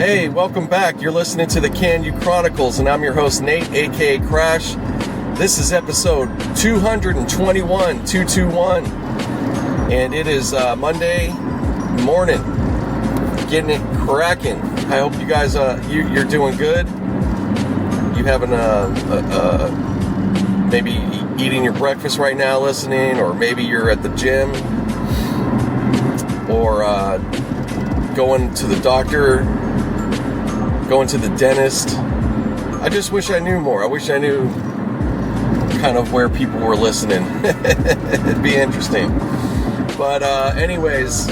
Hey, welcome back. You're listening to the KANU Chronicles, and I'm your host, Nate, aka Crash. This is episode 221, and it is Monday morning. Getting it cracking. I hope you guys, you're doing good. You having maybe eating your breakfast right now, listening, or maybe you're at the gym, or going to the doctor, going to the dentist. I just wish I knew more. I wish I knew kind of where people were listening. It'd be interesting. But anyways,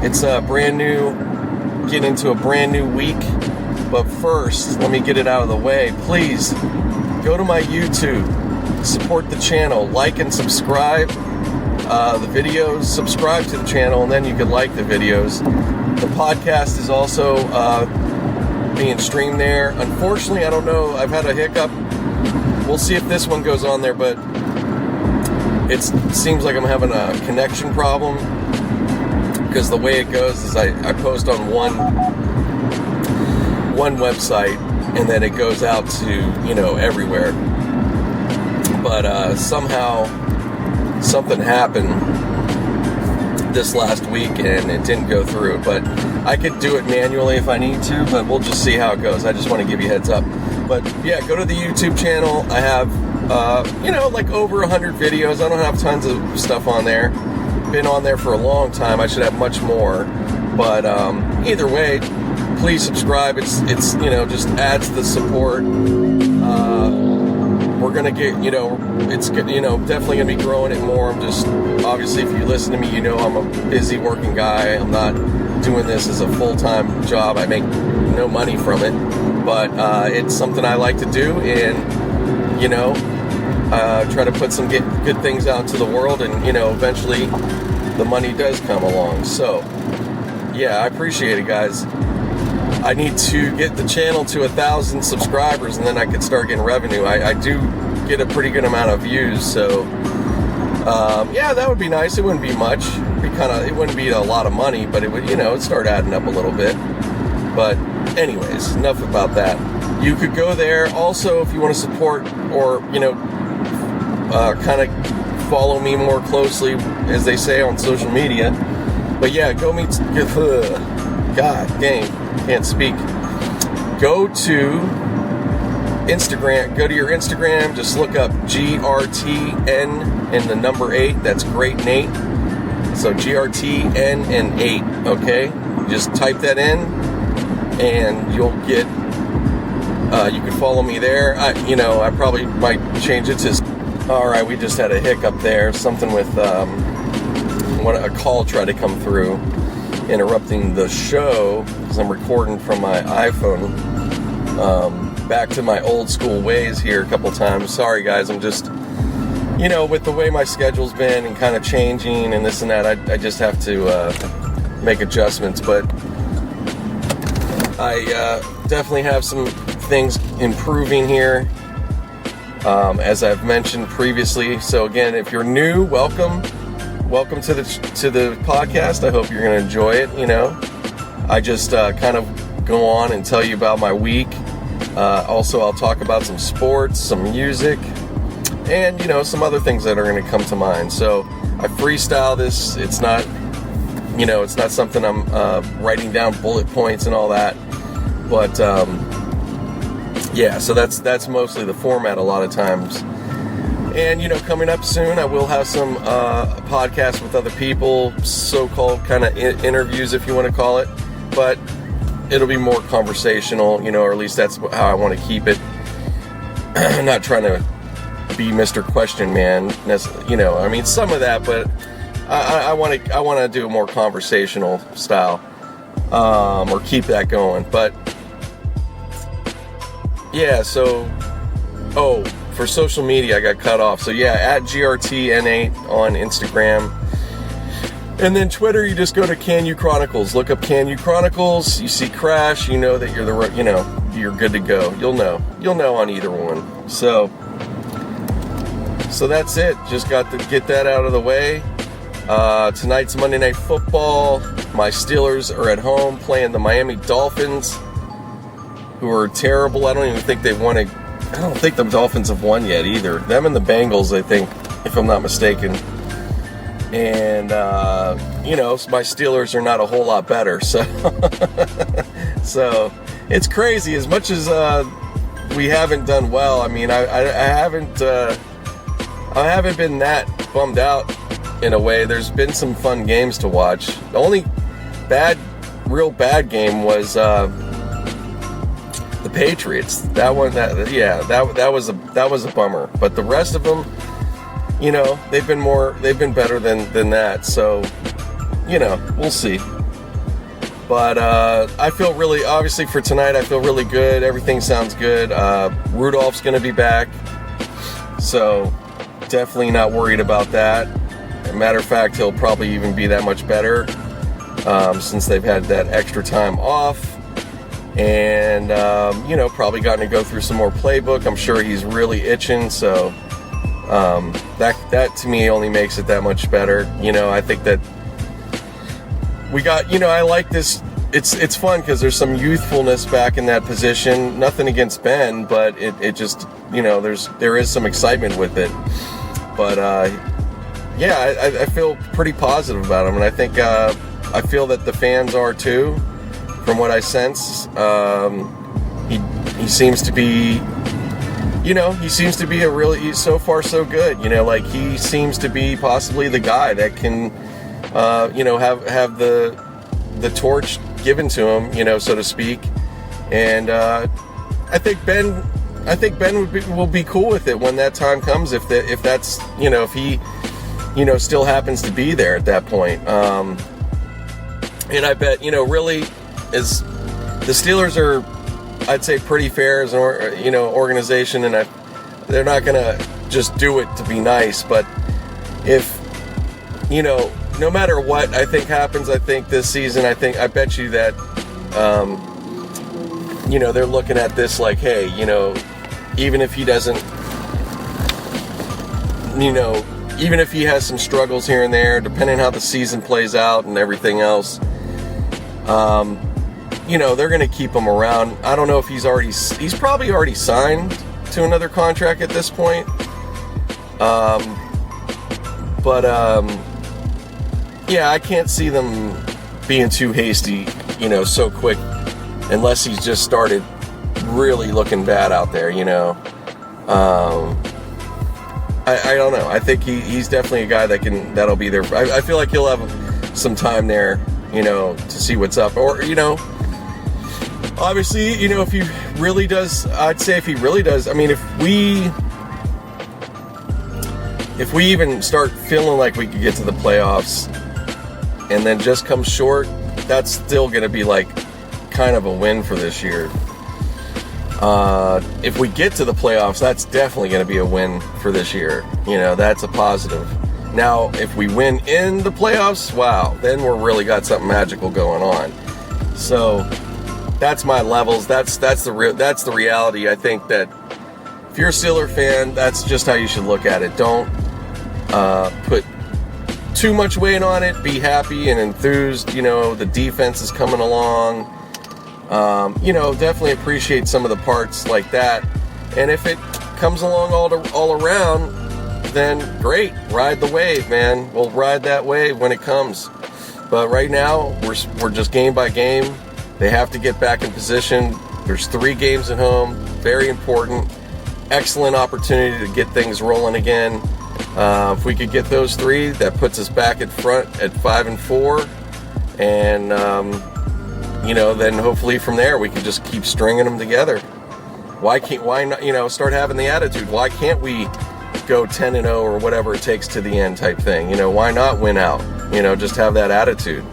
it's a brand new, getting into a brand new week. But first, let me get it out of the way. Please go to my YouTube, support the channel, like and subscribe the videos, subscribe to the channel, and then you can like the videos. The podcast is also being streamed there. Unfortunately, I don't know, I've had a hiccup. We'll see if this one goes on there, but it seems like I'm having a connection problem, because the way it goes is I post on one website, and then it goes out to, everywhere. But somehow something happened this last week and it didn't go through. But I could do it manually if I need to, but we'll just see how it goes. I just want to give you a heads up. But yeah, go to the YouTube channel. I have like over 100 videos. I don't have tons of stuff on there. Been on there for a long time. I should have much more. But either way, please subscribe. It's just adds the support. We're gonna get, it's definitely gonna be growing it more. I'm just, obviously, if you listen to me, I'm a busy working guy. I'm not doing this as a full-time job. I make no money from it, but it's something I like to do, and try to put some good things out into the world, and eventually the money does come along. So yeah, I appreciate it, guys. I need to get the channel to 1,000 subscribers, and then I could start getting revenue. I do get a pretty good amount of views, so yeah, that would be nice. It wouldn't be much. It wouldn't be a lot of money, but it would, it'd start adding up a little bit. But anyways, enough about that. You could go there. Also, if you want to support or kind of follow me more closely, as they say on social media. But yeah, go meet. God dang. Can't speak. Go to Instagram. Go to your Instagram. Just look up GRTN and the number 8. That's Great Nate. So GRTN and 8. Okay. Just type that in, and you'll get. You can follow me there. I probably might change it to. All right. We just had a hiccup there. Something with a call tried to come through, interrupting the show, because I'm recording from my iPhone. Back to my old school ways here a couple times. Sorry guys, I'm just, with the way my schedule's been and kind of changing and this and that, I just have to make adjustments. But I definitely have some things improving here, as I've mentioned previously. So again, if you're new, welcome to the podcast. I hope you're going to enjoy it. I just kind of go on and tell you about my week. Also, I'll talk about some sports, some music, and some other things that are going to come to mind. So I freestyle this. It's not it's not something I'm writing down bullet points and all that. But yeah, so that's mostly the format a lot of times. And, coming up soon, I will have some podcasts with other people, so-called kind of interviews, if you want to call it. But it'll be more conversational, or at least that's how I want to keep it. I'm not trying to be Mr. Question Man, some of that, but I want to do a more conversational style, or keep that going. But yeah, so, for social media, I got cut off. So yeah, at GRTN8 on Instagram. And then Twitter, you just go to KANU Chronicles. Look up KANU Chronicles. You see Crash, you know that you're you're good to go. You'll know on either one. So that's it. Just got to get that out of the way. Tonight's Monday Night Football. My Steelers are at home playing the Miami Dolphins, who are terrible. I don't think the Dolphins have won yet either. Them and the Bengals, I think, if I'm not mistaken. And, my Steelers are not a whole lot better. So, so it's crazy. As much as we haven't done well, I mean, I haven't been that bummed out in a way. There's been some fun games to watch. The only real bad game was the Patriots. That was a bummer. But the rest of them, they've been better than that. So, we'll see. But I feel obviously for tonight, I feel really good. Everything sounds good. Rudolph's going to be back. So definitely not worried about that. As a matter of fact, he'll probably even be that much better since they've had that extra time off. And, probably gotten to go through some more playbook. I'm sure he's really itching. So that to me only makes it that much better. I think that we got, I like this. It's fun because there's some youthfulness back in that position. Nothing against Ben, but it just, there is some excitement with it. But, I feel pretty positive about him. And I think, I feel that the fans are too, from what I sense. He seems to be, he's so far so good. He seems to be possibly the guy that can, have the torch given to him, so to speak. And I think Ben will be cool with it when that time comes. If that's if he still happens to be there at that point. And I bet really as the Steelers are, I'd say, pretty fair as an organization, and they're not gonna just do it to be nice. But if no matter what I think happens, I think this season, I bet you that they're looking at this like, hey, even if he doesn't, even if he has some struggles here and there, depending how the season plays out and everything else, they're going to keep him around. I don't know if he's probably already signed to another contract at this point. I can't see them being too hasty, so quick, unless he's just started really looking bad out there, I don't know. I think he's definitely a guy that'll be there. I feel like he'll have some time there, to see what's up. Or, obviously, if he really does, I'd say if he really does, I mean, if we even start feeling like we could get to the playoffs and then just come short, that's still going to be like kind of a win for this year. If we get to the playoffs, that's definitely going to be a win for this year. That's a positive. Now, if we win in the playoffs, wow, then we're really got something magical going on. So that's my levels. That's the reality. I think that if you're a Steeler fan, that's just how you should look at it. Don't put too much weight on it. Be happy and enthused. The defense is coming along. Definitely appreciate some of the parts like that. And if it comes along all around, then great. Ride the wave, man. We'll ride that wave when it comes. But right now, we're just game by game. They have to get back in position. There's 3 games at home. Very important. Excellent opportunity to get things rolling again. If we could get those 3, that puts us back at front at 5-4. And, then hopefully from there we can just keep stringing them together. Why not, start having the attitude? Why can't we go 10-0 or whatever it takes to the end type thing? Why not win out? Just have that attitude.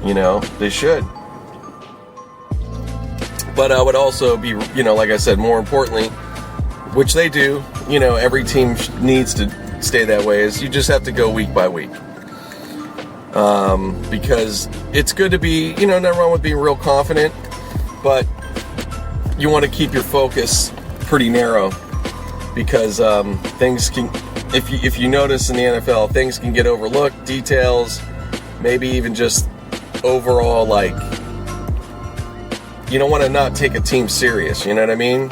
They should. But I would also be, like I said, more importantly, which they do, every team needs to stay that way, is you just have to go week by week. Because it's good to be, nothing wrong with being real confident, but you want to keep your focus pretty narrow, because things can, if you notice in the NFL, things can get overlooked, details, maybe even just overall, like, you don't want to not take a team serious, you know what I mean?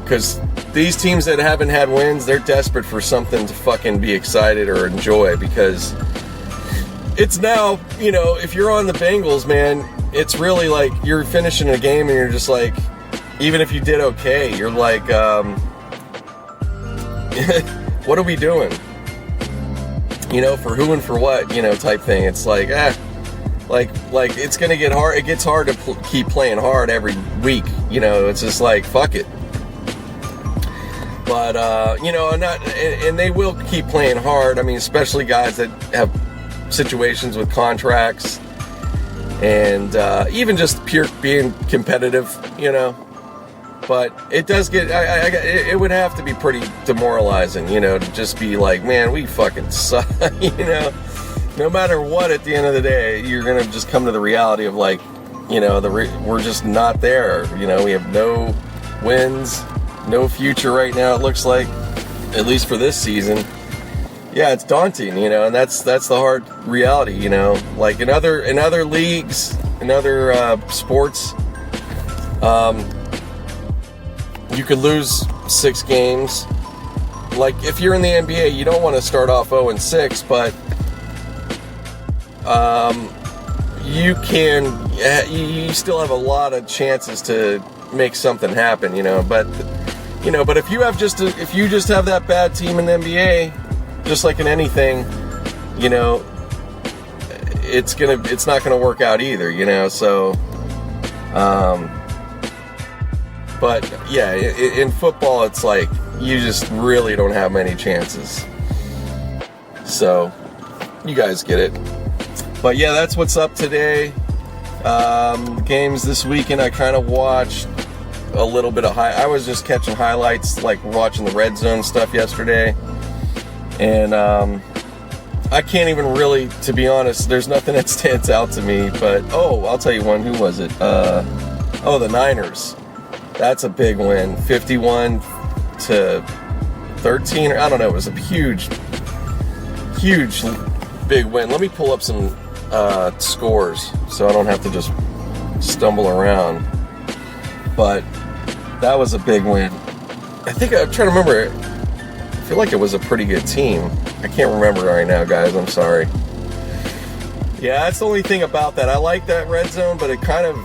Because these teams that haven't had wins, they're desperate for something to fucking be excited or enjoy, because it's now, you know, if you're on the Bengals, man, it's really like you're finishing a game and you're just like, even if you did okay, you're like, what are we doing? You know, for who and for what, you know, type thing. It's like, like it's gonna get hard. It gets hard to keep playing hard every week. You know, it's just like, fuck it. But you know, and they will keep playing hard. I mean, especially guys that have situations with contracts, and even just pure being competitive. You know. But it does get, it would have to be pretty demoralizing, you know, to just be like, man, we fucking suck, you know. No matter what, at the end of the day, you're going to just come to the reality of, like, you know, we're just not there. You know, we have no wins, no future right now, it looks like, at least for this season. Yeah, it's daunting, you know, and that's the hard reality, you know. Like in other leagues, in other sports, you could lose 6 games. Like, if you're in the NBA, you don't want to start off 0-6, but you still have a lot of chances to make something happen, you know. But, you know, but if you just have that bad team in the NBA, just like in anything, you know, it's not gonna work out either, you know. So, but yeah, in football, it's like you just really don't have many chances. So you guys get it. But yeah, that's what's up today. Games this weekend, I kind of watched a little bit of I was just catching highlights, like watching the red zone stuff yesterday. And I can't even really, to be honest, there's nothing that stands out to me. But, I'll tell you one. Who was it? The Niners. That's a big win. 51-13, or I don't know. It was a huge big win. Let me pull up some scores so I don't have to just stumble around. But that was a big win. I'm trying to remember. I feel like it was a pretty good team. I can't remember right now, guys. I'm sorry. Yeah, that's the only thing about that. I like that red zone, but it kind of,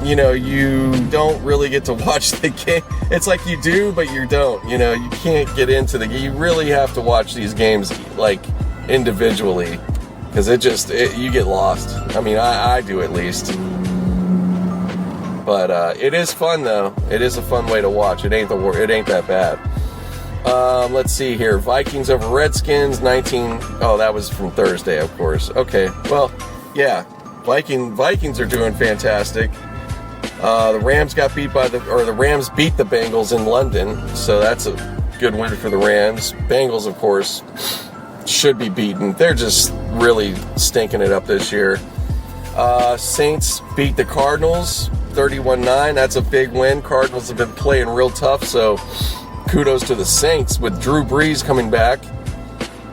you know, you don't really get to watch the game. It's like you do, but you don't. You know, you can't get into you really have to watch these games, like, individually, because you get lost. I mean, I do at least. But it is fun, though. It is a fun way to watch. It ain't that bad. Let's see here. Vikings over Redskins, 19. Oh, that was from Thursday, of course. Okay, well, yeah. Vikings are doing fantastic. The Rams the Rams beat the Bengals in London, so that's a good win for the Rams. Bengals, of course, should be beaten. They're just really stinking it up this year. Saints beat the Cardinals, 31-9. That's a big win. Cardinals have been playing real tough, so kudos to the Saints with Drew Brees coming back,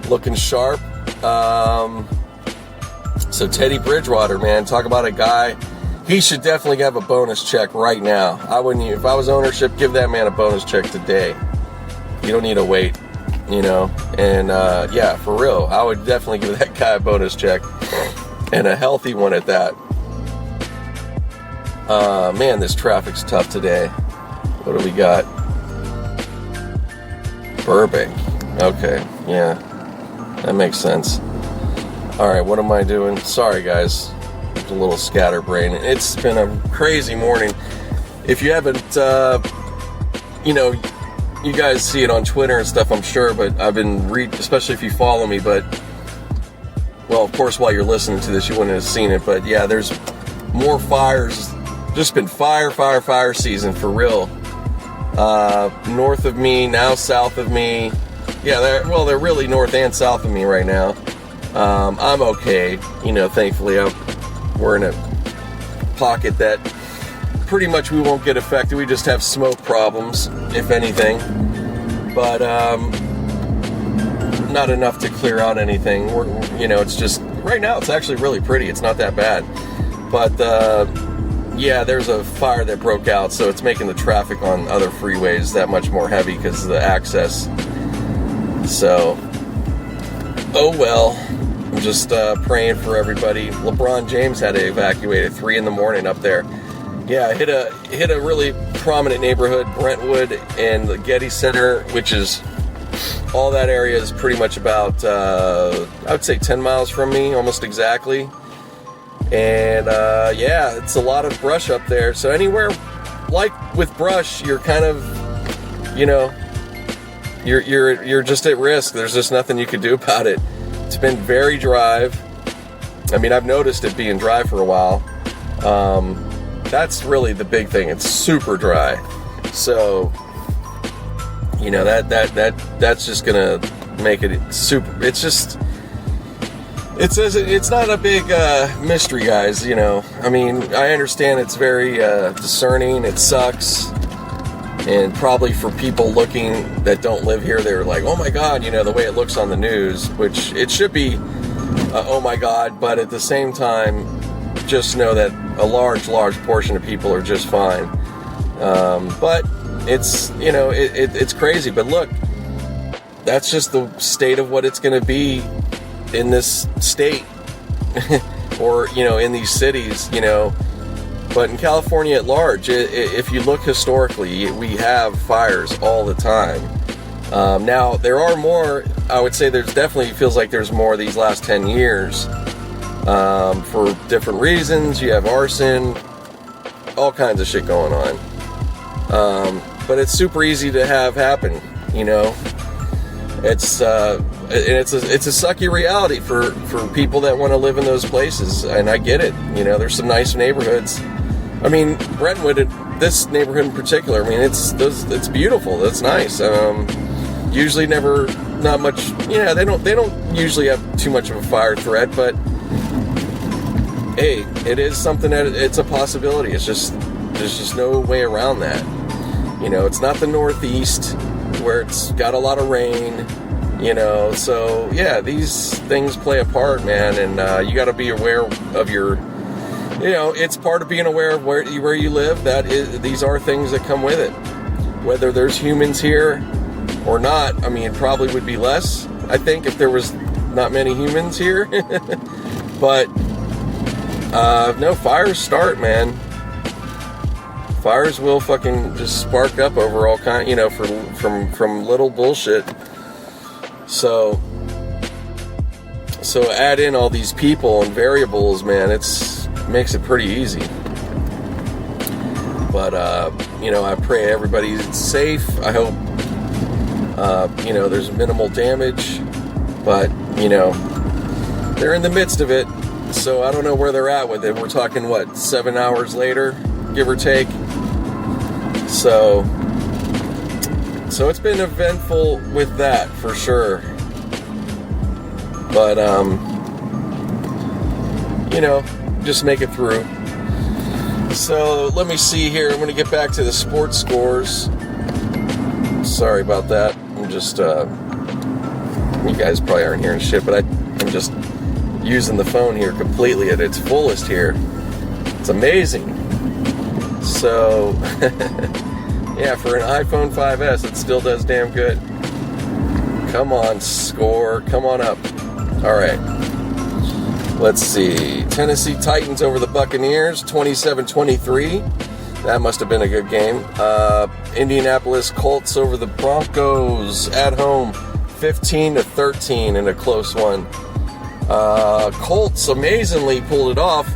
looking sharp. So Teddy Bridgewater, man, talk about a guy. He should definitely have a bonus check right now. If I was ownership, give that man a bonus check today. You don't need to wait, you know. And yeah, for real, I would definitely give that guy a bonus check, and a healthy one at that. Man, this traffic's tough today. What do we got? Burbank. Okay, yeah, that makes sense. All right, what am I doing? Sorry, guys. A little scatterbrain. It's been a crazy morning. If you haven't, you know, you guys see it on Twitter and stuff, I'm sure, but I've been especially if you follow me, but, well, of course, while you're listening to this, you wouldn't have seen it, but yeah, there's more fires. Just been fire season for real. North of me, now south of me. Yeah, they're really north and south of me right now. I'm okay, you know, thankfully. We're in a pocket that pretty much we won't get affected. We just have smoke problems, if anything. But not enough to clear out anything. You know, it's just right now it's actually really pretty. It's not that bad. But, yeah, there's a fire that broke out, so it's making the traffic on other freeways that much more heavy because of the access. So, oh well. I'm just praying for everybody. LeBron James had to evacuate at 3 a.m. up there. Yeah, hit a really prominent neighborhood, Brentwood and the Getty Center, which is, all that area is pretty much about, I would say 10 miles from me, almost exactly. And, yeah, it's a lot of brush up there. So anywhere, like with brush, you're kind of, you know, you're just at risk. There's just nothing you can do about it. It's been very dry. I mean, I've noticed it being dry for a while. That's really the big thing. It's super dry. So, you know, that's just gonna make it super. It's just, it's not a big mystery, guys. You know, I mean, I understand it's very discerning. It sucks, and probably for people looking that don't live here, they're like, oh my God, you know, the way it looks on the news, which it should be, oh my God, but at the same time, just know that a large portion of people are just fine. But it's, you know, it's crazy. But look, that's just the state of what it's going to be in this state or, you know, in these cities, you know. But in California at large, if you look historically, we have fires all the time. Now, there are more, I would say there's definitely feels like there's more these last 10 years. For different reasons. You have arson, all kinds of shit going on. But it's super easy to have happen, you know. It's a sucky reality for people that want to live in those places, and I get it. You know, there's some nice neighborhoods. I mean, Brentwood, this neighborhood in particular, I mean, it's beautiful. That's nice. Usually not much. Yeah, they don't usually have too much of a fire threat, but hey, it is something that it's a possibility. It's just, there's just no way around that. You know, it's not the Northeast where it's got a lot of rain, you know, so yeah, these things play a part, man, and you got to be aware of your, you know, it's part of being aware of where you live. These are things that come with it. Whether there's humans here or not, I mean, probably would be less, I think, if there was not many humans here. But no, fires start, man. Fires will fucking just spark up over all kind, you know, from little bullshit. So add in all these people and variables, man. Makes it pretty easy. But you know, I pray everybody's safe. I hope you know, there's minimal damage, but you know, they're in the midst of it. So I don't know where they're at with it. We're talking, what, 7 hours later, give or take. So it's been eventful with that for sure. But you know, just make it through. So let me see here. I'm going to get back to the sports scores. Sorry about that. I'm just you guys probably aren't hearing shit, but I'm just using the phone here completely at its fullest here. It's amazing. So yeah, for an iPhone 5S, it still does damn good. Come on, score. Come on up. All right. Let's see. Tennessee Titans over the Buccaneers, 27-23. That must have been a good game. Indianapolis Colts over the Broncos at home, 15-13 in a close one. Colts amazingly pulled it off.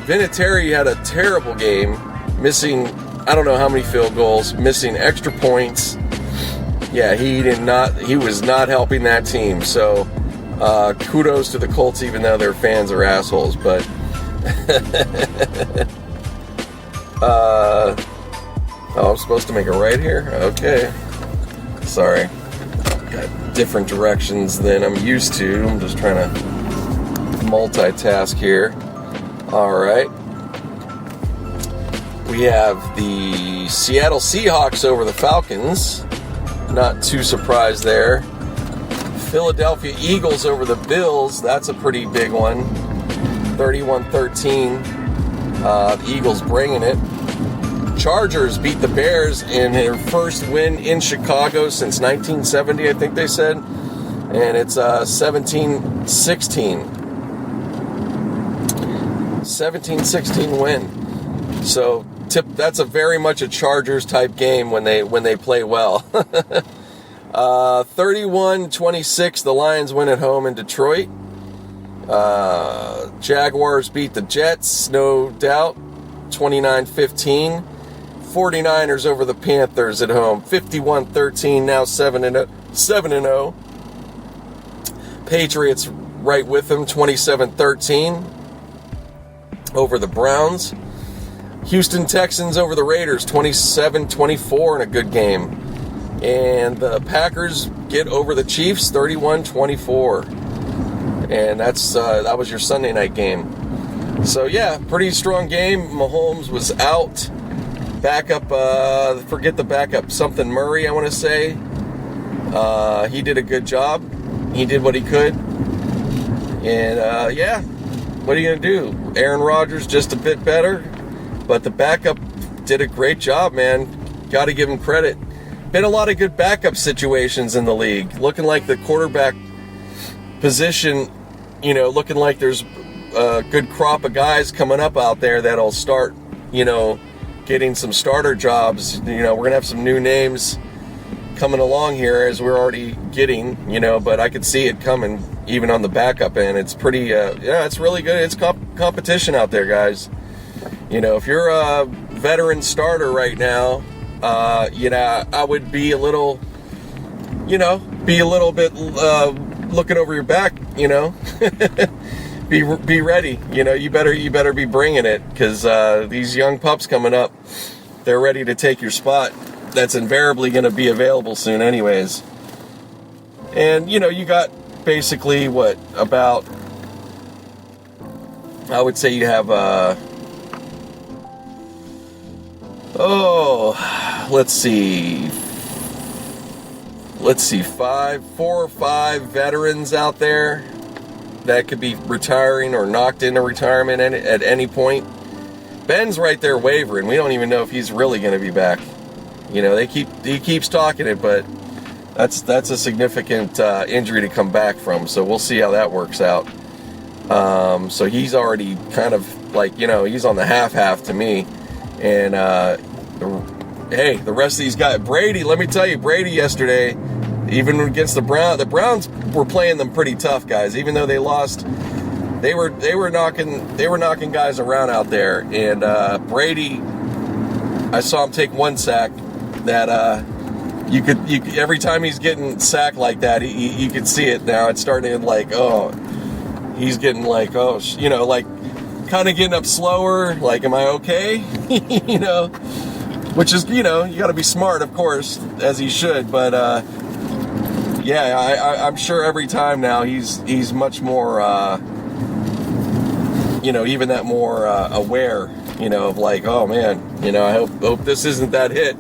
Vinatieri had a terrible game, missing I don't know how many field goals, missing extra points. Yeah, he was not helping that team. So kudos to the Colts, even though their fans are assholes. But I'm supposed to make a right here? Okay. Sorry. Got different directions than I'm used to. I'm just trying to multitask here. Alright. We have the Seattle Seahawks over the Falcons. Not too surprised there. Philadelphia Eagles over the Bills. That's a pretty big one. 31-13. The Eagles bringing it. Chargers beat the Bears in their first win in Chicago since 1970, I think they said. And it's 17-16. 17-16 win. So that's a very much a Chargers type game when they play well. 31-26, the Lions win at home in Detroit. Jaguars beat the Jets, no doubt, 29-15. 49ers over the Panthers at home, 51-13, now 7-0. Patriots right with them, 27-13 over the Browns. Houston Texans over the Raiders, 27-24 in a good game. And the Packers get over the Chiefs, 31-24. And that was your Sunday night game. So yeah, pretty strong game. Mahomes was out. Backup, forget the backup, something Murray, I want to say. He did a good job. He did what he could. And yeah, what are you going to do? Aaron Rodgers just a bit better. But the backup did a great job, man. Got to give him credit. Been a lot of good backup situations in the league. Looking like the quarterback position, looking like there's a good crop of guys coming up out there that'll start, getting some starter jobs. We're going to have some new names coming along here as we're already getting, but I could see it coming even on the backup end. It's pretty, it's really good. It's competition out there, guys. If you're a veteran starter right now, I would be a little bit looking over your back, be ready. You better be bringing it, because these young pups coming up, they're ready to take your spot. That's invariably going to be available soon anyways. And, you got basically I would say you have, let's see, 4 or 5 veterans out there that could be retiring or knocked into retirement at any point. Ben's right there wavering. We don't even know if he's really going to be back. He keeps talking it, but that's a significant injury to come back from. So we'll see how that works out. So he's already kind of he's on the half to me. And the rest of these guys, Brady, let me tell you, Brady yesterday, even against the Browns were playing them pretty tough, guys. Even though they lost, they were knocking guys around out there. And Brady, I saw him take one sack that you could every time he's getting sacked like that, you could see it now. It's starting he's getting kind of getting up slower, am I okay? Which is, you got to be smart, of course, as he should. But, I'm sure every time now he's much more, even that more aware, of oh, man, I hope this isn't that hit,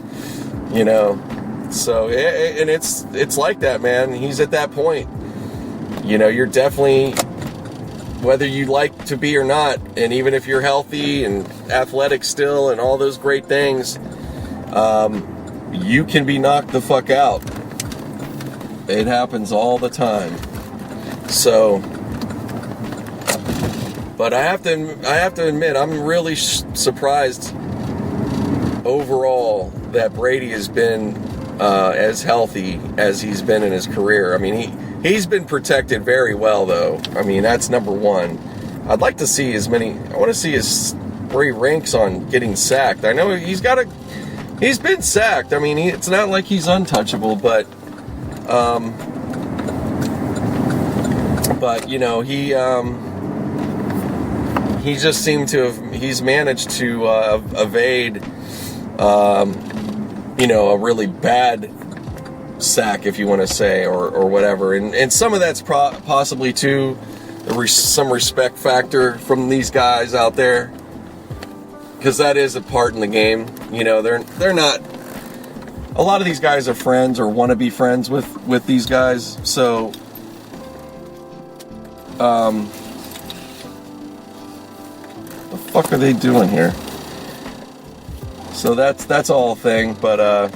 So, and it's like that, man. He's at that point. You're definitely, whether you like to be or not, and even if you're healthy and athletic still and all those great things, you can be knocked the fuck out. It happens all the time. So, but I have to admit, I'm really surprised overall that Brady has been as healthy as he's been in his career. I mean, he's been protected very well, though. I mean, that's number one. I'd like to see I want to see where he ranks on getting sacked. I know he's been sacked. I mean, it's not like he's untouchable, but he just seemed to he's managed to evade, a really bad sack, if you want to say, or whatever. And some of that's possibly too some respect factor from these guys out there, because that is a part in the game. They're not, a lot of these guys are friends or want to be friends with these guys, so the fuck are they doing here? So that's all a thing, but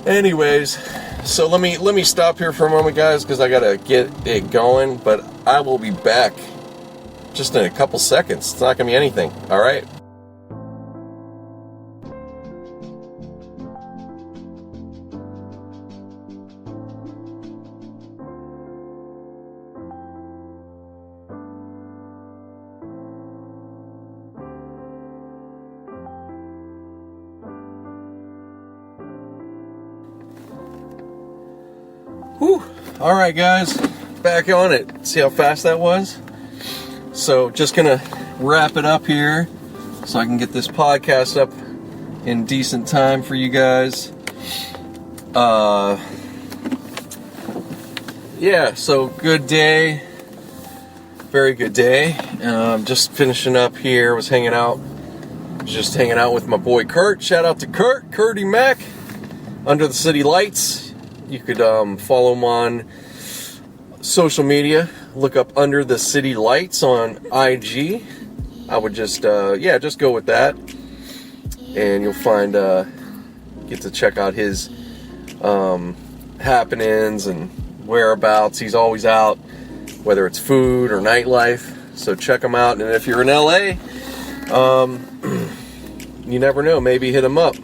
anyways, so let me stop here for a moment, guys, because I gotta get it going, but I will be back just in a couple seconds. It's not gonna be anything. All right. Whew. All right, guys, back on it. See how fast that was? So just gonna wrap it up here so I can get this podcast up in decent time for you guys. Yeah, so good day. Very good day. Just finishing up here. Was hanging out with my boy Kurt. Shout out to Curdy Mac, Under the City Lights. You could follow him on social media. Look up Under the City Lights on IG. I would just go with that, and you'll find get to check out his happenings and whereabouts. He's always out, whether it's food or nightlife. So check him out. And if you're in LA, you never know. Maybe hit him up.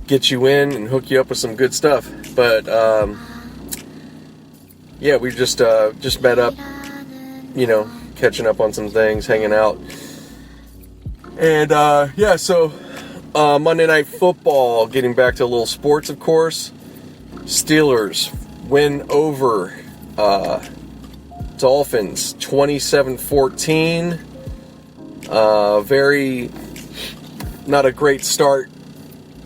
Get you in and hook you up with some good stuff. But yeah, we just met up, catching up on some things, hanging out. And yeah, so Monday Night Football, getting back to a little sports, of course. Steelers win over Dolphins 27-14. Very not a great start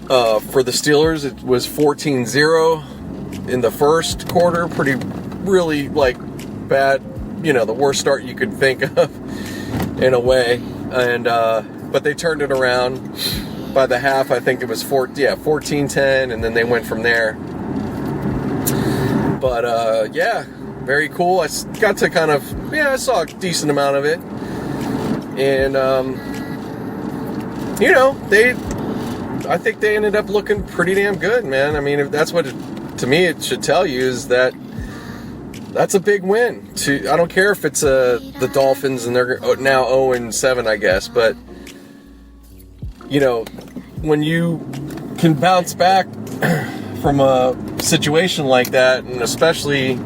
for the Steelers. It was 14-0 in the first quarter. Really bad, the worst start you could think of in a way. And but they turned it around by the half. I think it was 14-10, and then they went from there. But yeah, very cool. I got to I saw a decent amount of it. And I think they ended up looking pretty damn good, man. I mean, if that's what to me it should tell you, is that's a big win. I don't care if it's the Dolphins and they're now 0-7, I guess, but when you can bounce back from a situation like that, and especially,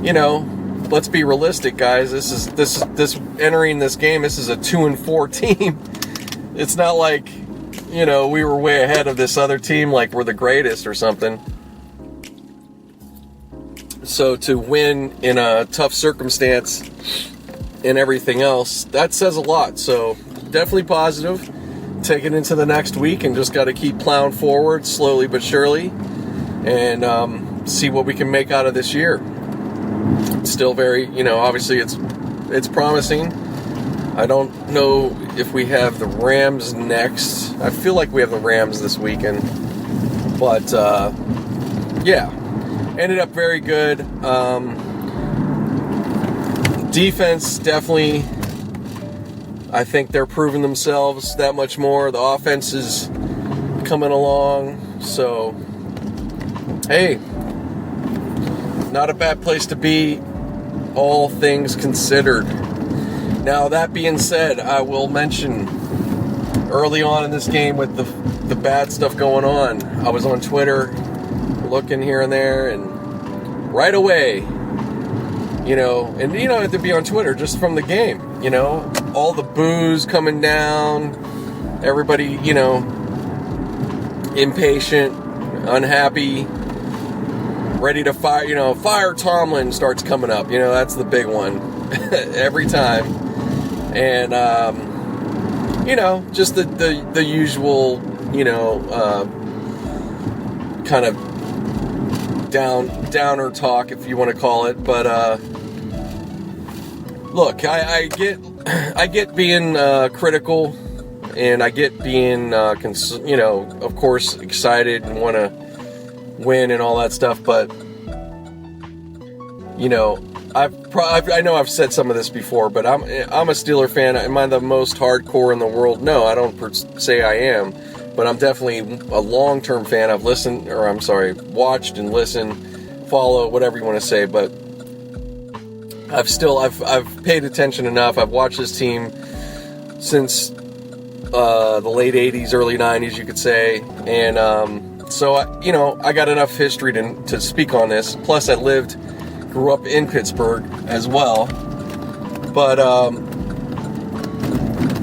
let's be realistic, guys. This entering this game, this is a 2-4 team. It's not like we were way ahead of this other team, like we're the greatest or something. So to win in a tough circumstance and everything else, that says a lot. So definitely positive. Take it into the next week and just got to keep plowing forward slowly but surely, and see what we can make out of this year. It's still very, obviously it's promising. I don't know if we have the Rams next. I feel like we have the Rams this weekend. But, yeah. Ended up very good. Defense, definitely, I think they're proving themselves that much more. The offense is coming along. So, hey, not a bad place to be, all things considered. Now, that being said, I will mention early on in this game with the bad stuff going on, I was on Twitter looking here and there, and right away, and you don't have to be on Twitter just from the game, all the boos coming down, everybody, impatient, unhappy, ready to fire, fire Tomlin starts coming up, that's the big one every time. And, just the usual, kind of downer talk, if you want to call it. But, look, I get being critical, and I get being, of course, excited and want to win and all that stuff. But you know, I know I've said some of this before, but I'm a Steeler fan. Am I the most hardcore in the world? No, I don't say I am, but I'm definitely a long-term fan. I've watched and listened, follow, whatever you want to say, but I've paid attention enough. I've watched this team since the late 80s, early 90s, you could say, and so I got enough history to speak on this. Plus, I grew up in Pittsburgh as well. But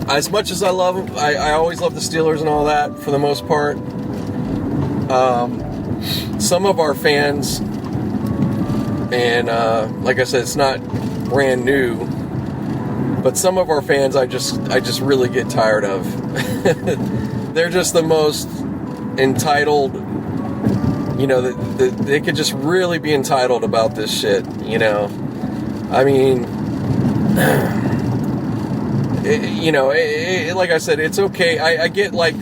as much as I love them, I always love the Steelers and all that for the most part. Some of our fans, and like I said, it's not brand new, but some of our fans I just really get tired of. They're just the most entitled. You know, they could just really be entitled about this shit, you know. I mean, like I said, it's okay. I get, like,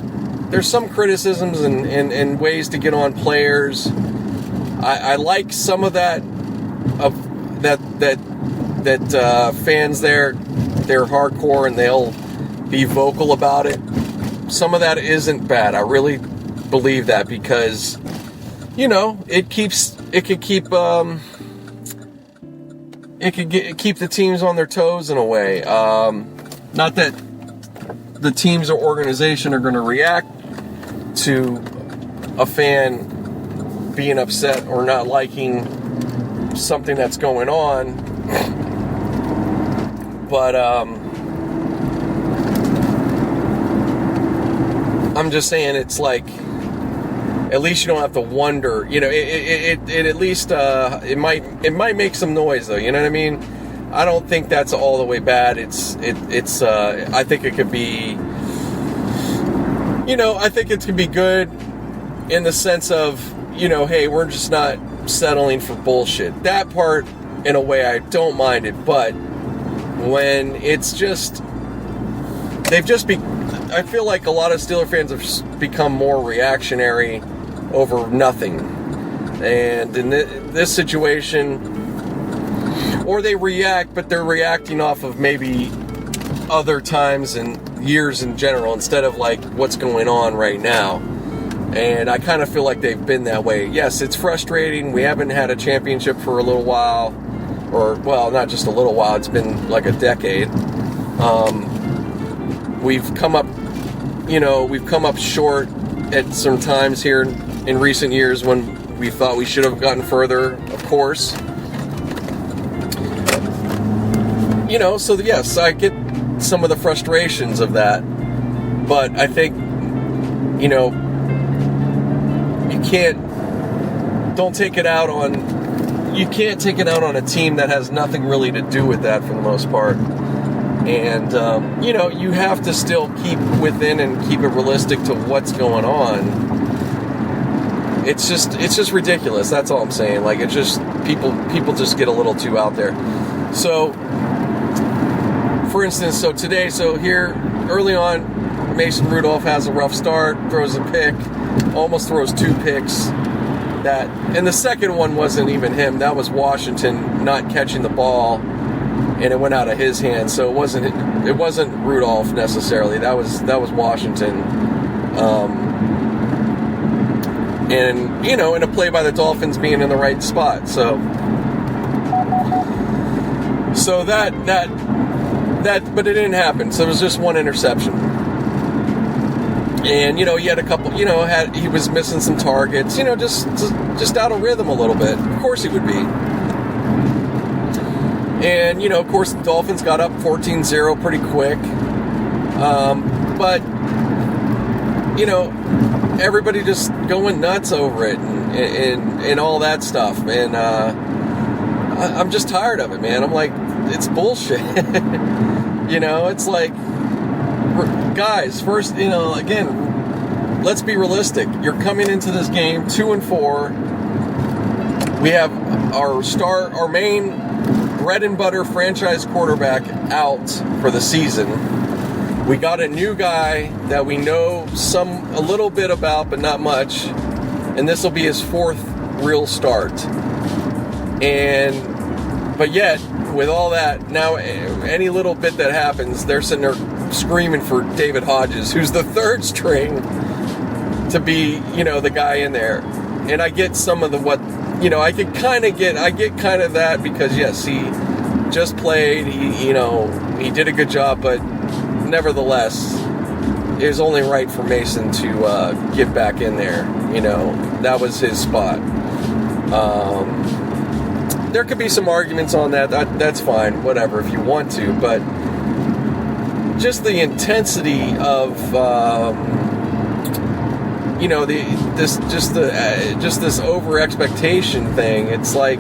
there's some criticisms and ways to get on players. I like some of that, fans they're hardcore and they'll be vocal about it. Some of that isn't bad. I really believe that because, you know, it could keep the teams on their toes in a way. Not that the teams or organization are going to react to a fan being upset or not liking something that's going on, but I'm just saying, it's like, at least you don't have to wonder, you know, it at least, it might make some noise though, you know what I mean? I don't think that's all the way bad. It's I think it could be, you know, I think it can be good in the sense of, you know, hey, we're just not settling for bullshit. That part, in a way, I don't mind it, but when it's just, I feel like a lot of Steeler fans have become more reactionary over nothing. And in this situation, or they react, but they're reacting off of maybe other times and years in general instead of like what's going on right now. And I kind of feel like they've been that way. Yes, it's frustrating. We haven't had a championship for a little while, or, well, not just a little while. It's been like a decade. We've come up short at some times here in recent years when we thought we should have gotten further, of course. You know, so yes, I get some of the frustrations of that, but I think, you know, you can't take it out on a team that has nothing really to do with that for the most part. And, you know, you have to still keep within and keep it realistic to what's going on. It's just ridiculous. That's all I'm saying. Like, it's just, people just get a little too out there. So, for instance, here, early on, Mason Rudolph has a rough start, throws a pick, almost throws 2 picks. And the second one wasn't even him. That was Washington not catching the ball, and it went out of his hands. So it wasn't Rudolph necessarily. That was Washington. And, you know, in a play by the Dolphins being in the right spot. So that, but it didn't happen. So it was just one interception. And, you know, he had a couple, you know, he was missing some targets, you know, just out of rhythm a little bit. Of course he would be. And, you know, of course the Dolphins got up 14-0 pretty quick. But, you know, everybody just going nuts over it and all that stuff. And I'm just tired of it, man. I'm like, it's bullshit. You know, it's like, guys, first, you know, again, let's be realistic. You're coming into this game 2-4. We have our main bread and butter franchise quarterback out for the season. We got a new guy that we know a little bit about, but not much. And this will be his 4th real start. And But yet, with all that, now any little bit that happens, they're sitting there screaming for David Hodges, who's the third string, to be, the guy in there. And I get some of I get kind of that, because yes, he just played, he did a good job, but nevertheless, it was only right for Mason to get back in there. That was his spot. There could be some arguments on that. That's fine, whatever, if you want to. But just the intensity of, this over expectation thing. It's like,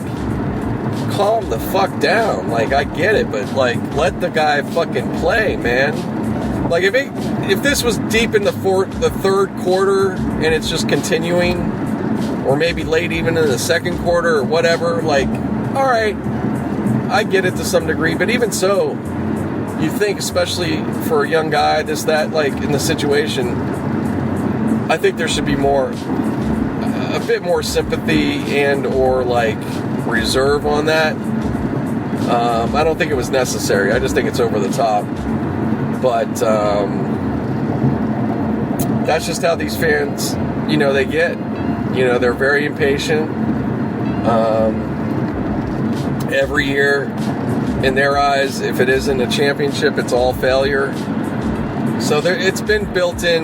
calm the fuck down. Like, I get it, but like, let the guy fucking play, man. Like, if this was deep in the third quarter and it's just continuing, or maybe late even in the second quarter or whatever, like, all right, I get it to some degree, but even so, you think, especially for a young guy, like, in the situation, I think there should be a bit more sympathy and or, like, reserve on that. I don't think it was necessary. I just think it's over the top. But that's just how these fans, they get. They're very impatient. Every year, in their eyes, if it isn't a championship, it's all failure. So it's been built in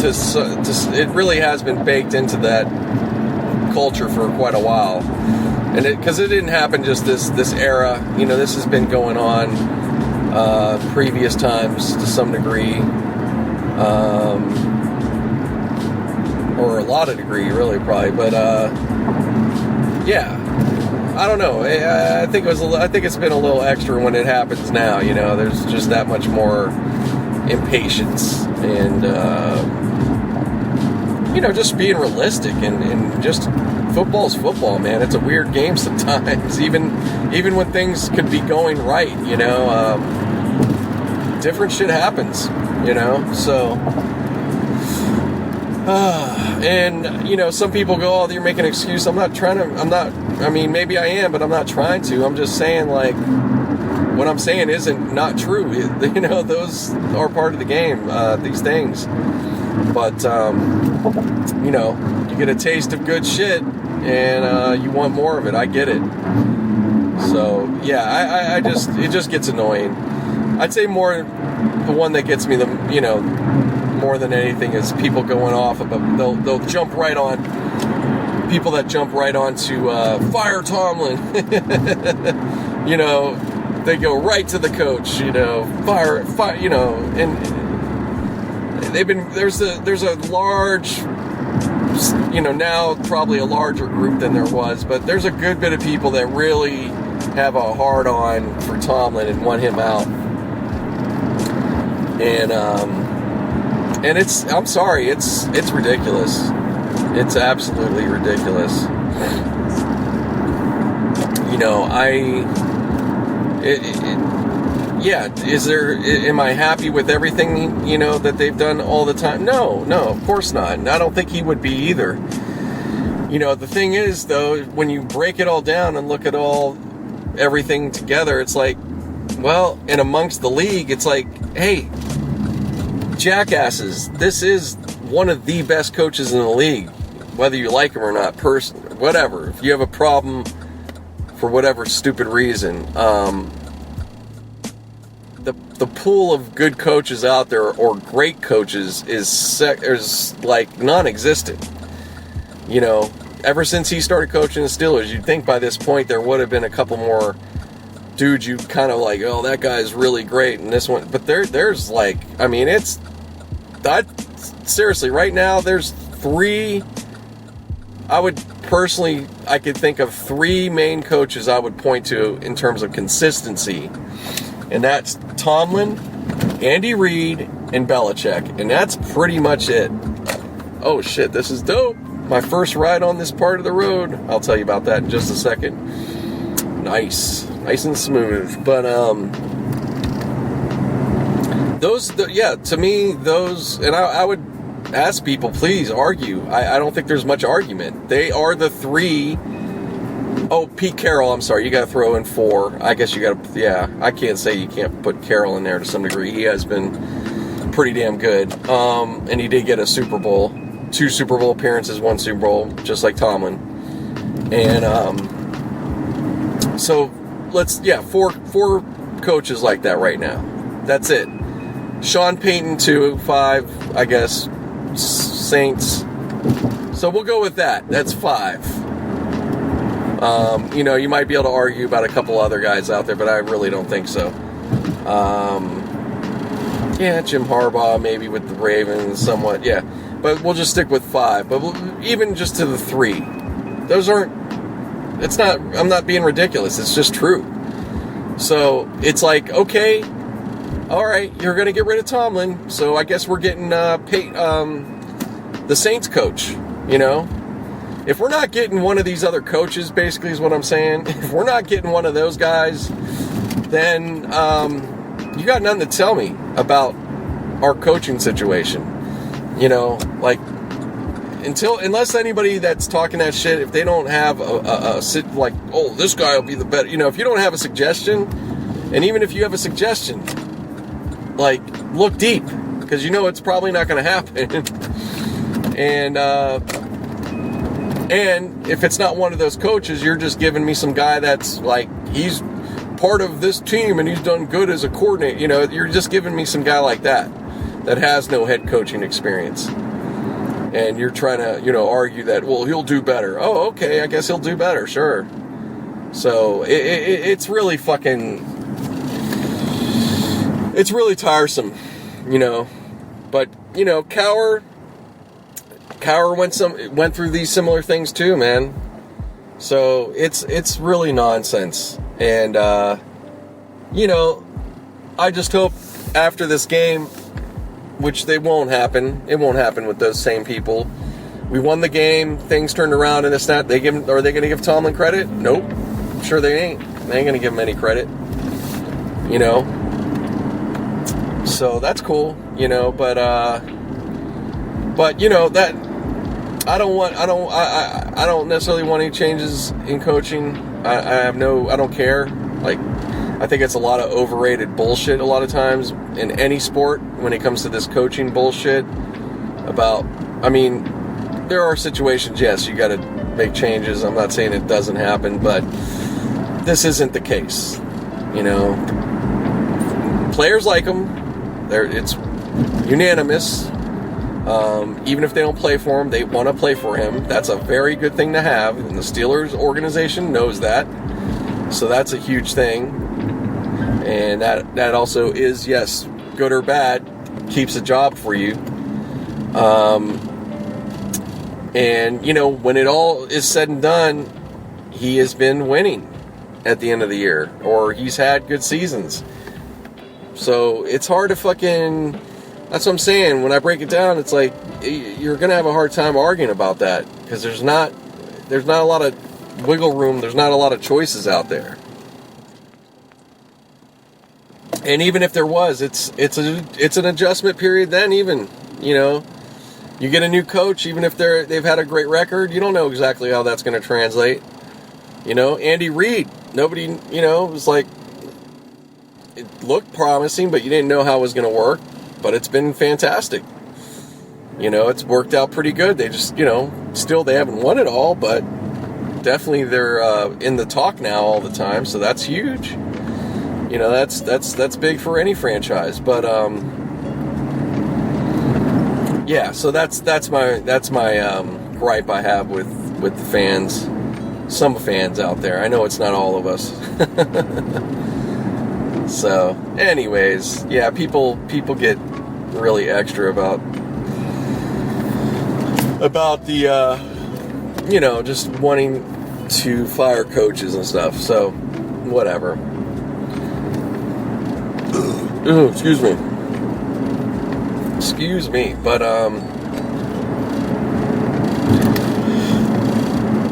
it really has been baked into that culture for quite a while. And because it didn't happen just this era, this has been going on previous times to some degree, or a lot of degree, really, probably. But yeah. I don't know. I think it's been a little extra when it happens now. There's just that much more impatience and just being realistic and just football's football, man. It's a weird game sometimes. Even when things could be going right, different shit happens. So. And, some people go, oh, you're making an excuse. Maybe I am, but I'm not trying to. I'm just saying, like, what I'm saying isn't not true. Those are part of the game, these things. But, you get a taste of good shit, and you want more of it. I get it. So, yeah, it just gets annoying. I'd say more, the one that gets me, more than anything, is people going off about, they'll jump right on, people that jump right on to fire Tomlin. They go right to the coach, fire, and there's a large, now probably a larger group than there was, but there's a good bit of people that really have a hard on for Tomlin and want him out. And I'm sorry, it's ridiculous. It's absolutely ridiculous. Am I happy with everything, that they've done all the time? No, of course not. And I don't think he would be either. The thing is, though, when you break it all down and look at everything together, it's like, well, and amongst the league, it's like, hey, jackasses, this is one of the best coaches in the league, whether you like him or not, whatever. If you have a problem for whatever stupid reason, the pool of good coaches out there, or great coaches, is like non-existent. Ever since he started coaching the Steelers, you'd think by this point there would have been a couple more dudes you kind of like, oh, that guy's really great, and this one, but there's like, seriously, right now there's three. I could think of three main coaches I would point to in terms of consistency, and that's Tomlin, Andy Reid, and Belichick, and that's pretty much it. Oh shit, this is dope. My first ride on this part of the road. I'll tell you about that in just a second. Nice and smooth. But to me, and I would ask people, please argue. I don't think there's much argument. They are the three Oh, Pete Carroll, I'm sorry, you got to throw in 4. I guess you got to, yeah, I can't say you can't put Carroll in there to some degree. He has been pretty damn good. And he did get a Super Bowl, 2 Super Bowl appearances, 1 Super Bowl, just like Tomlin. And so let's, yeah, four coaches like that right now. That's it. Sean Payton 2, 5, I guess, Saints. So we'll go with that. That's 5. You know, you might be able to argue about a couple other guys out there, but I really don't think so. Yeah, Jim Harbaugh maybe with the Ravens, somewhat, yeah. But we'll just stick with 5. But even just to the 3, those aren't. It's not. I'm not being ridiculous. It's just true. So it's like, okay, all right, you're going to get rid of Tomlin, so I guess we're getting the Saints coach. You know. If we're not getting one of these other coaches, basically is what I'm saying. If we're not getting one of those guys, then you got nothing to tell me about our coaching situation. You know, like unless anybody that's talking that shit, if they don't have like, oh, this guy will be the better. You know, if you don't have a suggestion, and even if you have a suggestion, like look deep because you know it's probably not going to happen. And if it's not one of those coaches, you're just giving me some guy that's like, he's part of this team and he's done good as a coordinator. You know, you're just giving me some guy like that has no head coaching experience. And you're trying to, you know, argue that, well, he'll do better. Oh, okay, I guess he'll do better, sure. So it's really it's really tiresome, you know. But, you know, Cowher went through these similar things too, man. So it's really nonsense. And you know, I just hope after this game, which it won't happen with those same people. We won the game, things turned around, and it's not. Are they going to give Tomlin credit? Nope. I'm sure they ain't. They ain't going to give him any credit. You know. So that's cool, you know. But you know that. I don't necessarily want any changes in coaching. I don't care. Like, I think it's a lot of overrated bullshit a lot of times in any sport when it comes to this coaching bullshit about, I mean, there are situations, yes, you got to make changes. I'm not saying it doesn't happen, but this isn't the case. You know, players like him. It's unanimous. Even if they don't play for him, they want to play for him. That's a very good thing to have, and the Steelers organization knows that. So that's a huge thing. And that also is, yes, good or bad, keeps a job for you. And, you know, when it all is said and done, he has been winning at the end of the year, or he's had good seasons. So it's hard to fucking... That's what I'm saying. When I break it down, it's like you're going to have a hard time arguing about that because there's not a lot of wiggle room. There's not a lot of choices out there. And even if there was, it's an adjustment period then even, you know. You get a new coach, even if they've had a great record, you don't know exactly how that's going to translate. You know, Andy Reid, nobody, you know, it was like it looked promising, but you didn't know how it was going to work. But it's been fantastic. You know, it's worked out pretty good. They just, you know, still they haven't won it all, but definitely they're in the talk now all the time. So that's huge. You know, that's big for any franchise. But yeah. So that's my gripe I have with the fans. Some fans out there. I know it's not all of us. So, anyways, yeah, people get really extra about the, you know, just wanting to fire coaches and stuff. So, whatever. Excuse me. But,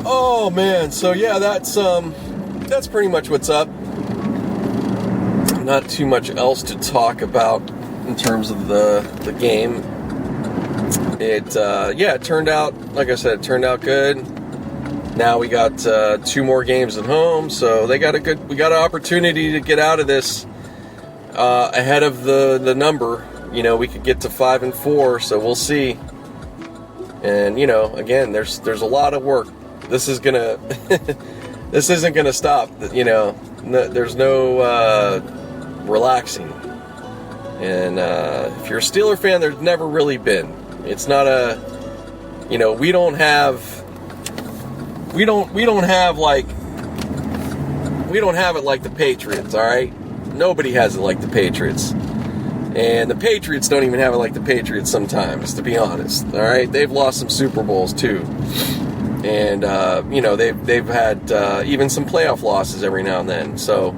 oh man, so yeah, that's pretty much what's up. Not too much else to talk about in terms of the game. It turned out, like I said, it turned out good. Now we got 2 more games at home, so we got an opportunity to get out of this ahead of the number. You know, we could get to 5-4, so we'll see. And, you know, again, there's a lot of work. This isn't gonna stop. You know, there's no relaxing. And if you're a Steeler fan, there's never really been. It's not a, you know, we don't have it like the Patriots. All right, nobody has it like the Patriots. And the Patriots don't even have it like the Patriots sometimes, to be honest. All right, they've lost some Super Bowls too, and you know, they've had even some playoff losses every now and then. So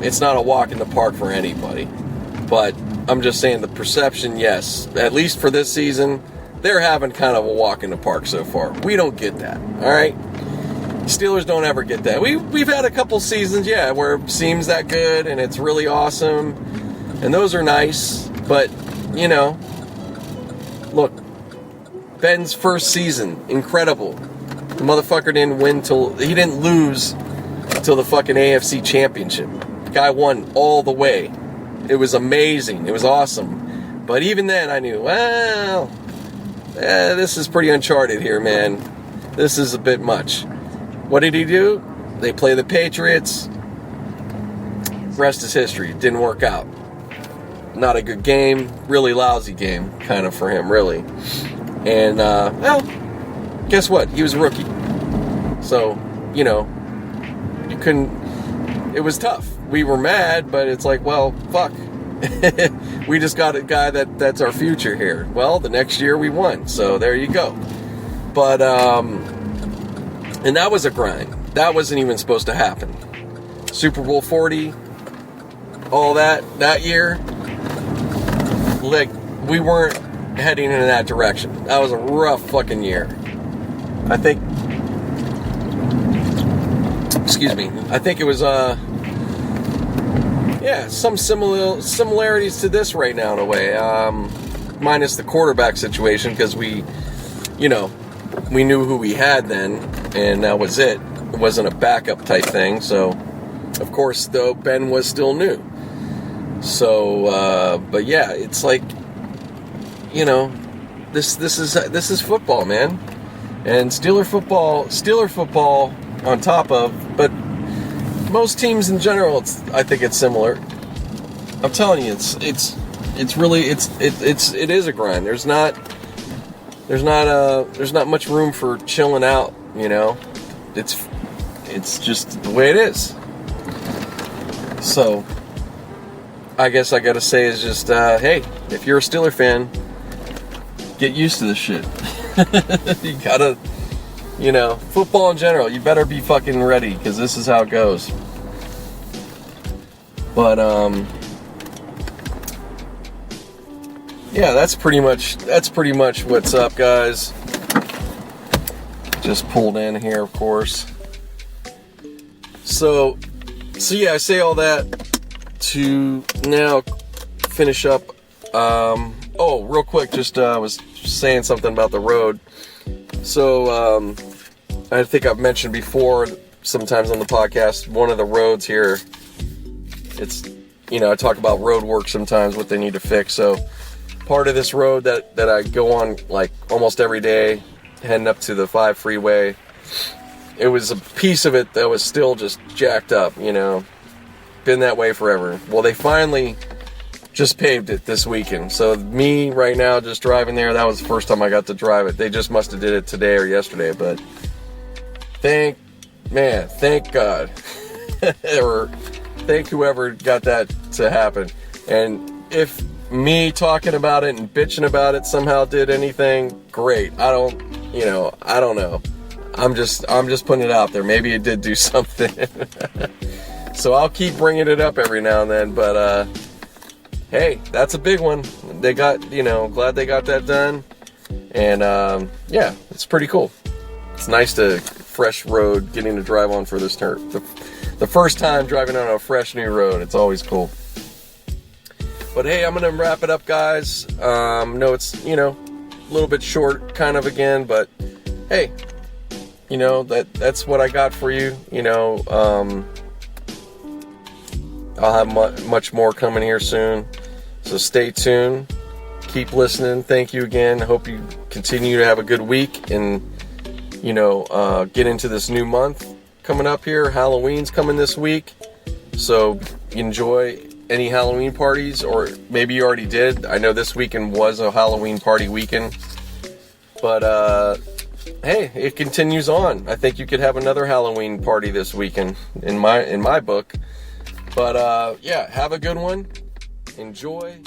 it's not a walk in the park for anybody. But I'm just saying the perception, yes, at least for this season, they're having kind of a walk in the park so far. We don't get that. All right, Steelers don't ever get that. We've had a couple seasons, yeah, where it seems that good and it's really awesome. And those are nice, but, you know, look, Ben's first season, incredible. The motherfucker he didn't lose till the fucking AFC Championship. The guy won all the way. It was amazing. It was awesome. But even then I knew, well, this is pretty uncharted here, man. This is a bit much. What did he do? They play the Patriots. Rest is history. It didn't work out. Not a good game, really lousy game, kind of, for him, really. And, well, guess what? He was a rookie. So, you know, it was tough. We were mad, but it's like, well, fuck. We just got a guy that's our future here. Well, the next year we won, so there you go. But, and that was a grind. That wasn't even supposed to happen. Super Bowl 40, all that year, like, we weren't heading in that direction. That was a rough fucking year. I think it was, yeah, some similarities to this right now in a way, minus the quarterback situation, because we knew who we had then, and that was it. It wasn't a backup type thing, so, of course, though, Ben was still new. So, but yeah, it's like, you know, this is football, man, and Steeler football on top of, but most teams in general, I think it's similar. I'm telling you, it is a grind. There's not much room for chilling out, you know. It's just the way it is. So, I guess I gotta say is just, hey, if you're a Steeler fan, get used to this shit. You gotta, you know, football in general, you better be fucking ready, because this is how it goes. But, yeah, that's pretty much what's up, guys. Just pulled in here, of course. So yeah, I say all that to now finish up. Real quick, just was saying something about the road. So, I think I've mentioned before, sometimes on the podcast, one of the roads here, it's, you know, I talk about road work sometimes, what they need to fix. So, part of this road that I go on, like, almost every day, heading up to the 5 freeway, it was a piece of it that was still just jacked up, you know, been that way forever. Well, they finally just paved it this weekend. So me right now just driving there, that was the first time I got to drive it. They just must have did it today or yesterday, but thank God. Or thank whoever got that to happen. And if me talking about it and bitching about it somehow did anything, great. I don't know. I'm just putting it out there. Maybe it did do something. So I'll keep bringing it up every now and then, but hey, that's a big one. They got, you know, glad they got that done. And yeah, it's pretty cool. It's nice to fresh road, getting to drive on for this turn. The first time driving on a fresh new road, it's always cool. But hey, I'm gonna wrap it up, guys. No, it's, you know, a little bit short kind of again, but hey, that's what I got for you. I'll have much more coming here soon. So stay tuned. Keep listening. Thank you again. Hope you continue to have a good week and, get into this new month coming up here. Halloween's coming this week. So enjoy any Halloween parties, or maybe you already did. I know this weekend was a Halloween party weekend. But, hey, it continues on. I think you could have another Halloween party this weekend in my book. But, yeah, have a good one. Enjoy.